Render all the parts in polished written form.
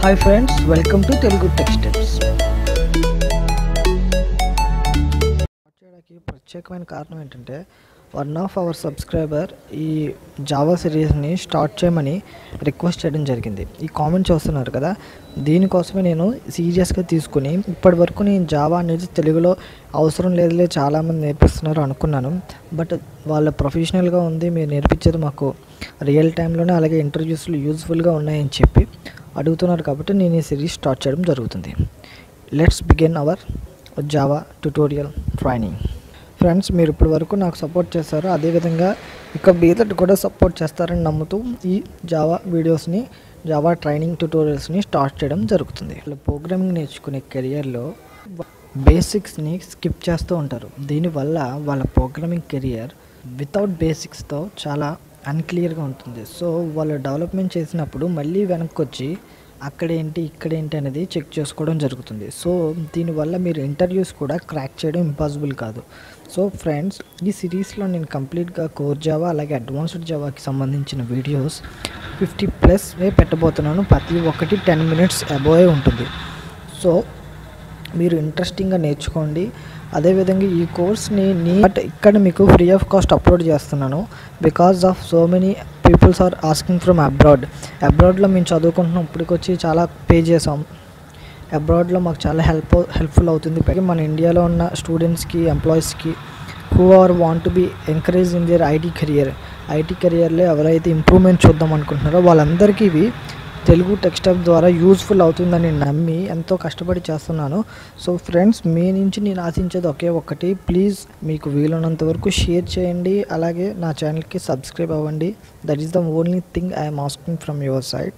Hi friends, welcome to Telugu Tech Tips. వచ్చేడానికి ప్రత్యేకమైన కారణం ఏంటంటే వన్ ఆఫ్ అవర్ సబ్స్క్రైబర్ ఈ జావా సిరీస్ని స్టార్ట్ చేయమని రిక్వెస్ట్ చేయడం జరిగింది. ఈ కామెంట్ చూస్తున్నారు కదా, దీనికోసమే నేను సీరియస్గా తీసుకుని ఇప్పటి వరకు నేను జావా అనేది తెలుగులో అవసరం లేదులే చాలామంది నేర్పిస్తున్నారు అనుకున్నాను. బట్ వాళ్ళ ప్రొఫెషనల్గా ఉంది, మీరు నేర్పించేది మాకు రియల్ టైంలోనే అలాగే ఇంటర్వ్యూస్లో యూజ్ఫుల్గా ఉన్నాయని చెప్పి అడుగుతున్నారు కాబట్టి నేను ఈ సిరీస్ స్టార్ట్ చేయడం జరుగుతుంది. Let's begin our Java tutorial training. Friends, మీరు ఇప్పటి వరకు నాకు సపోర్ట్ చేస్తారు, అదేవిధంగా ఇక మీదట కూడా సపోర్ట్ చేస్తారని నమ్ముతూ ఈ జావా వీడియోస్ని జావా ట్రైనింగ్ ట్యుటోరియల్స్ని స్టార్ట్ చేయడం జరుగుతుంది. వాళ్ళ ప్రోగ్రామింగ్ నేర్చుకునే కెరియర్లో బేసిక్స్ని స్కిప్ చేస్తూ ఉంటారు. దీనివల్ల వాళ్ళ ప్రోగ్రామింగ్ కెరియర్ వితౌట్ బేసిక్స్తో చాలా అన్క్లియర్గా ఉంటుంది. సో వాళ్ళు డెవలప్మెంట్ చేసినప్పుడు మళ్ళీ వెనక్కి వచ్చి అక్కడేంటి ఇక్కడేంటి అనేది చెక్ చేసుకోవడం జరుగుతుంది. సో దీనివల్ల మీరు ఇంటర్వ్యూస్ కూడా క్రాక్ చేయడం ఇంపాసిబుల్ కాదు. సో ఫ్రెండ్స్, ఈ సిరీస్లో నేను కంప్లీట్గా కోర్ జావా అలాగే అడ్వాన్స్డ్ జావాకి సంబంధించిన వీడియోస్ 50+ పెట్టబోతున్నాను. ప్రతి ఒక్కటి 10 minutes అబోవే ఉంటుంది. సో మీరు ఇంట్రెస్టింగ్గా నేర్చుకోండి. అదేవిధంగా ఈ కోర్స్ని బట్ ఇక్కడ మీకు ఫ్రీ ఆఫ్ కాస్ట్ అప్లోడ్ చేస్తున్నాను. Because of so many peoples are asking from అబ్రాడ్లో మేము చదువుకుంటున్నాం, ఇప్పటికొచ్చి చాలా పే చేసాం. అబ్రాడ్లో మాకు చాలా హెల్ప్ఫుల్ అవుతుంది. పైగా మన ఇండియాలో ఉన్న స్టూడెంట్స్కి ఎంప్లాయీస్కి who are want to be encourage in their IT కెరియర్లో ఎవరైతే ఇంప్రూవ్మెంట్ చూద్దాం అనుకుంటున్నారో వాళ్ళందరికీ ఇవి తెలుగు టెక్స్ట్ ద్వారా యూజ్ఫుల్ అవుతుందని నమ్మి ఎంతో కష్టపడి చేస్తున్నాను. సో ఫ్రెండ్స్, మీ నుంచి నేను ఆశించేది ఒకే ఒక్కటి, ప్లీజ్ మీకు వీలున్నంత వరకు షేర్ చేయండి, అలాగే నా ఛానల్కి సబ్స్క్రైబ్ అవ్వండి. That is the only thing I'm asking from your side.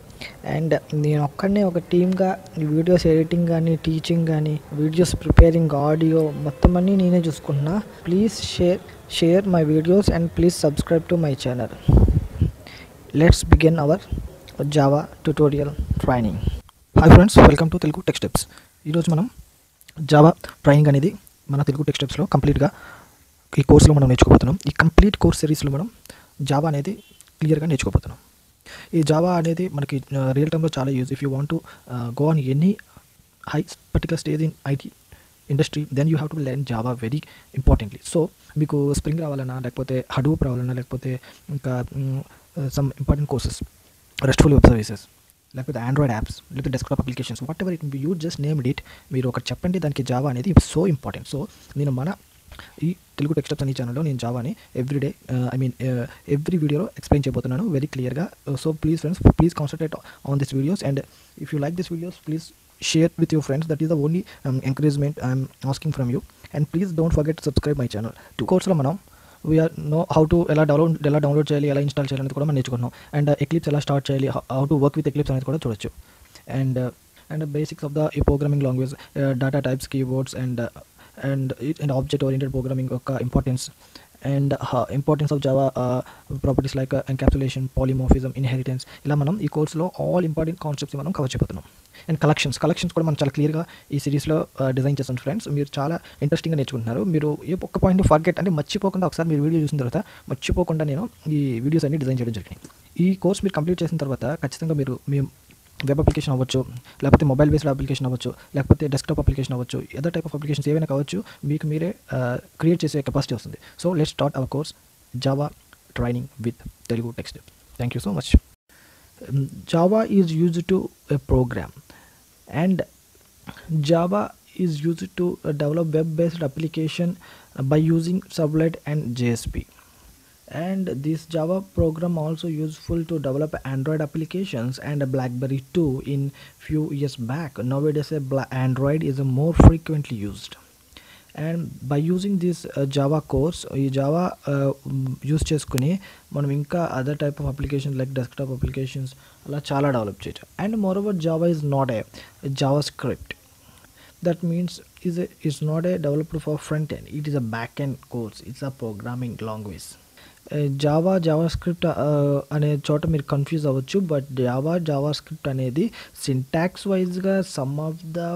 And నేను ఒక్కడనే ఒక టీమ్గా వీడియోస్ ఎడిటింగ్ కానీ, టీచింగ్ కానీ, వీడియోస్ ప్రిపేరింగ్, ఆడియో మొత్తం అన్నీ నేనే చూసుకుంటున్నా. Please share my videos and please subscribe to my channel. Let's begin our Java tutorial training. Hi friends, welcome to Telugu tech steps. ఈరోజు మనం జావా ట్రైనింగ్ అనేది మన తెలుగు టెక్ స్టెప్స్లో కంప్లీట్గా ఈ కోర్సులో మనం నేర్చుకోబోతున్నాం. ఈ కంప్లీట్ కోర్స్ సిరీస్లో మనం జావా అనేది క్లియర్గా నేర్చుకోబోతున్నాం. ఈ జావా అనేది మనకి రియల్ టైంలో చాలా use. If you want to go on any high particular stage in IT industry, then you have to learn Java very importantly. So మీకు స్ప్రింగ్ రావాలన్నా, లేకపోతే హడూప్ రావాలన్నా, లేకపోతే ఇంకా some important courses, RESTful web services, లేకపోతే Android apps, లేకపోతే desktop applications, whatever it you just named it, మీరు ఒకటి చెప్పండి, దానికి జావా అనేది సో ఇంపార్టెంట్. సో నేను మన ఈ తెలుగు టెక్ స్టెప్స్ అనే ఛానల్లో నేను జావాని ఎవ్రీడే ఎవ్రీ వీడియోలో ఎక్స్ప్లెయిన్ చేయబోతున్నాను వెరీ క్లియర్గా. So please friends, please concentrate on this videos, and if you like this videos please share with your friends. That is the only encouragement I am asking from you. And please don't forget to subscribe my channel. To course lo manam we are know how to ఎలా download చేయాలి, ఎలా install చేయాలి అనేది కూడా మనం నేర్చుకున్నాం. And Eclipse ఎలా start చేయాలి, how to work with Eclipse అనేది కూడా చూడొచ్చు. And basics of the programming language, data types, keywords, and object oriented programming యొక్క importance, and importance of Java properties like encapsulation, polymorphism, inheritance, ఇలా మనం ఈ కోర్సులో ఆల్ ఇంపార్టెంట్ కాన్సెప్ట్స్ మనం cover చేయబోతున్నాం. అండ్ కలెక్షన్స్ కూడా మనం చాలా క్లియర్గా ఈ సిరీస్లో డిజైన్ చేస్తాం. ఫ్రెండ్స్, మీరు చాలా ఇంట్రెస్టింగ్గా నేర్చుకుంటున్నారు. మీరు ఏ ఒక్క పాయింట్ ఫర్గెట్ అంటే మర్చిపోకుండా ఒకసారి మీరు వీడియో చూసిన తర్వాత మర్చిపోకుండా నేను ఈ వీడియోస్ అన్ని డిజైన్ చేయడం జరిగింది. ఈ కోర్స్ మీరు కంప్లీట్ చేసిన తర్వాత ఖచ్చితంగా మీరు మీ వెబ్ అప్లికేషన్ అవ్వచ్చు, లేకపోతే మొబైల్ బేస్డ్ అప్లికేషన్ అవ్వచ్చు, లేకపోతే డెస్క్టాప్ అప్లికేషన్ అవ్వచ్చు, అదర్ టైప్ ఆఫ్ అప్లికేషన్స్ ఏవైనా కావచ్చు, మీకు మీరే క్రియేట్ చేసే కెపాసిటీ వస్తుంది. So let's start our course Java training with Telugu tech steps. Thank you so much. Java is used to a program, and Java is used to develop web-based application by using Servlet and JSP. And this Java program also useful to develop Android applications and BlackBerry too in few years back. Nowadays Android is more frequently used. And by using this Java course, ఈ Java use చేసుకుని మనం ఇంకా other type of application like desktop applications అలా చాలా develop చేయొచ్చు. And more over Java is not a Java script. That means is not a developed for front end, it is a back end course, it's a programming language. Java script అనే చోట మీరు confuse అవ్వచ్చు, but Java script అనేది syntax వైజ్గా some of the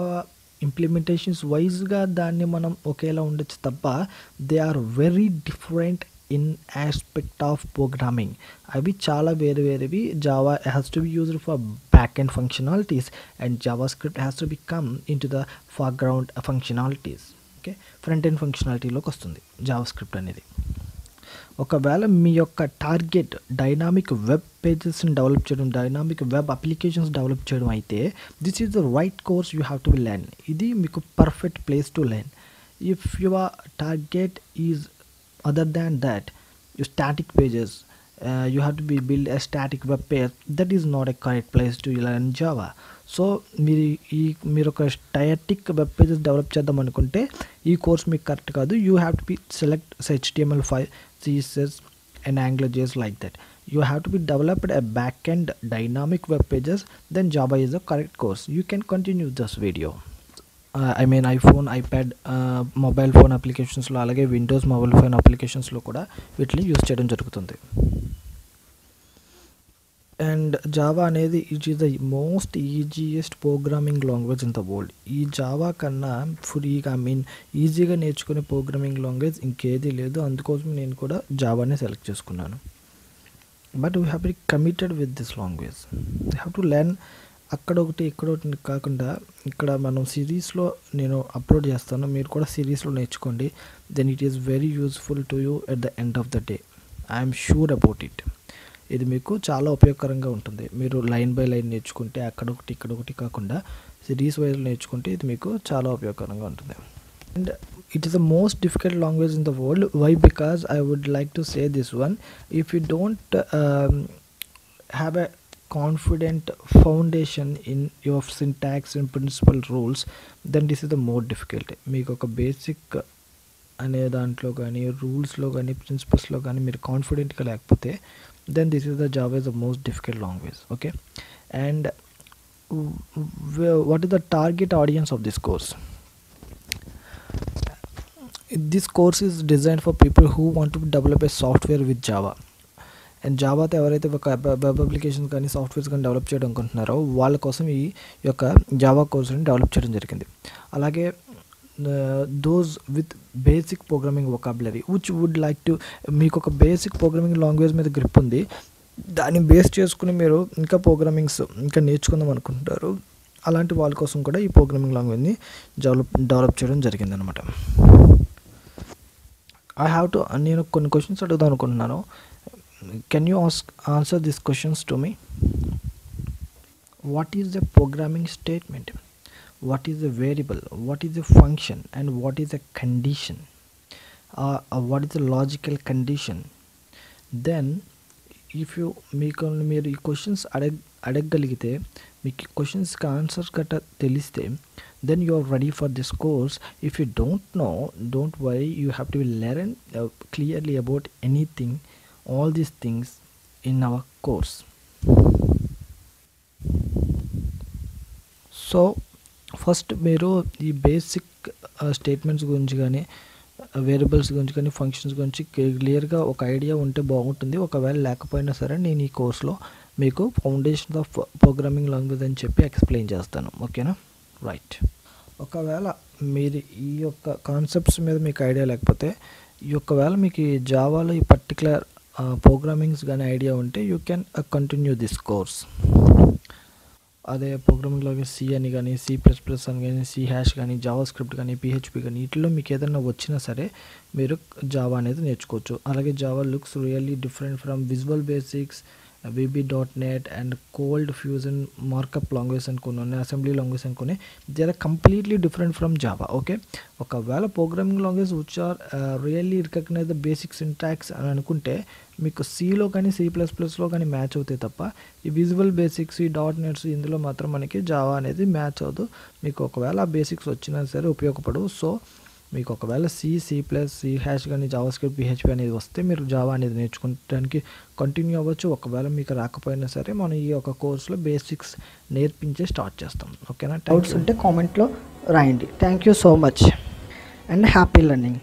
implementations వైజ్గా దాన్ని మనం ఒకేలా ఉండొచ్చు తప్ప they are very different in aspect of programming. అవి చాలా వేరేవి. Java has to be used for back end functionalities and JavaScript has to be come into the foreground functionalities. Okay, front end ఫంక్షనాలిటీలోకి వస్తుంది JavaScript అనేది. ఒకవేళ మీ యొక్క target dynamic web పేజెస్ని డెవలప్ చేయడం, డైనామిక్ వెబ్ అప్లికేషన్స్ డెవలప్ చేయడం అయితే this is the right course you have to be learn. ఇది మీకు perfect place to learn. If your target is other than that static pages, you have to build a static web page, that is not a correct place to learn Java. So మీరు ఒక static web pages develop చేద్దాం అనుకుంటే ఈ course మీకు correct కాదు. You have to be select HTML5, CSS and AngularJS like that. You have to be developed a back-end dynamic web pages, then Java is the correct course. You can continue this video. iPhone, iPad, mobile phone అప్లికేషన్స్లో అలాగే Windows mobile phone అప్లికేషన్స్లో కూడా వీటిని use చేయడం జరుగుతుంది. And Java అనేది it is the most easiest programming language in the world. ఈ Java కన్నా ఫ్రీగా ఈజీగా నేర్చుకునే ప్రోగ్రామింగ్ లాంగ్వేజ్ ఇంకేదీ లేదు. అందుకోసం నేను కూడా జావానే సెలెక్ట్ చేసుకున్నాను. But we have B committed with this language. We have to learn. అక్కడ ఒకటి ఇక్కడ ఒకటి కాకుండా ఇక్కడ మనం సిరీస్లో నేను అప్లోడ్ చేస్తాను, మీరు కూడా సిరీస్లో నేర్చుకోండి. Then it is very useful to you at the end of the day. I'm sure about it. ఇది మీకు చాలా ఉపయోగకరంగా ఉంటుంది. మీరు లైన్ బై లైన్ నేర్చుకుంటే అక్కడ ఒకటి ఇక్కడ ఒకటి కాకుండా సిరీస్ వైజ్ నేర్చుకుంటే ఇది మీకు చాలా ఉపయోగకరంగా ఉంటుంది. And it is the most difficult language in the world. Why? Because I would like to say this one, if you don't have a confident foundation in your syntax and principal rules, then this is the more difficult. మీకు ఒక basic అనే దాంట్లో కానీ రూల్స్లో కానీ ప్రిన్సిపల్స్లో కానీ మీరు కాన్ఫిడెంట్గా లేకపోతే then this is the Java is the most difficult language. Okay, and what is the target audience of this course? This course is designed for people who want to develop a software with Java. And జావాతో ఎవరైతే ఒక web applications కానీ softwares కానీ develop చేయడం అనుకుంటున్నారో వాళ్ళ కోసం ఈ యొక్క జావా కోర్సుని డెవలప్ చేయడం జరిగింది. అలాగే those with basic programming vocabulary which would like to, మీకు ఒక బేసిక్ ప్రోగ్రామింగ్ లాంగ్వేజ్ మీద గ్రిప్ ఉంది, దాన్ని బేస్ చేసుకుని మీరు ఇంకా ప్రోగ్రామింగ్స్ ఇంకా నేర్చుకుందాం అనుకుంటారు. అలాంటి వాళ్ళ కోసం కూడా ఈ ప్రోగ్రామింగ్ లాంగ్వేజ్ని డెవలప్ చేయడం జరిగింది అనమాట. నేను కొన్ని క్వశ్చన్స్ అడుగుదాం అనుకుంటున్నాను. Can you answer these questions to me? What is a programming statement? What is a variable? What is a function? And what is a condition? What is a logical condition? Then if you మీరు ఈ questions అడగగలిగితే, మీకు క్వశ్చన్స్కి answers గట్రా తెలిస్తే, then you are ready for this course. If you don't know, don't worry, you have to learn clearly about anything, all these things in our course. So first మీరు ఈ basic statements గురించి కానీ variables గురించి కానీ functions గురించి క్లియర్గా ఒక idea ఉంటే బాగుంటుంది. ఒకవేళ లేకపోయినా సరే నేను ఈ కోర్స్లో మీకు ఫౌండేషన్ ఆఫ్ ప్రోగ్రామింగ్ లాంగ్వేజ్ అని చెప్పి ఎక్స్ప్లెయిన్ చేస్తాను. ఓకేనా? రైట్. ఒకవేళ మీరు ఈ యొక్క కాన్సెప్ట్స్ మీద మీకు ఐడియా లేకపోతే, ఒకవేళ మీకు ఈ జావాలో ఈ పర్టికులర్ ప్రోగ్రామింగ్స్ కానీ ఐడియా ఉంటే you can continue this course. అదే ప్రోగ్రామింగ్లోకి సి అని కానీ C++ అని కానీ C# కానీ జావా స్క్రిప్ట్ కానీ PHP కానీ వీటిలో మీకు ఏదైనా వచ్చినా సరే మీరు జావా అనేది నేర్చుకోవచ్చు. అలాగే Java looks really different from Visual Basics, VB.NET and Cold Fusion markup language అనుకుని ఉన్నాయి, అసెంబ్లీ లాంగ్వేజ్ అనుకుని, they are completely different from Java. Okay, ఒకవేళ programming language which are really recognize the basic syntax అని అనుకుంటే మీకు సిలో కానీ C++లో కానీ మ్యాచ్ అవుతాయి తప్ప ఈ విజువల్ బేసిక్స్, ఈ .NET ఇందులో మాత్రం మనకి జావా అనేది మ్యాచ్ అవ్వదు. మీకు ఒకవేళ ఆ బేసిక్స్ వచ్చినా సరే ఉపయోగపడవు. సో మీకు ఒకవేళ C++, కానీ జావా స్క్రిప్ట్, PHP అనేది వస్తే మీరు జావా అనేది నేర్చుకోవడానికి కంటిన్యూ అవ్వచ్చు. ఒకవేళ మీకు రాకపోయినా సరే మనం ఈ యొక్క కోర్సులో బేసిక్స్ నేర్పించే స్టార్ట్ చేస్తాం. ఓకేనా? డౌట్స్ ఉంటే కామెంట్లో రాయండి. Thank you so much and happy learning.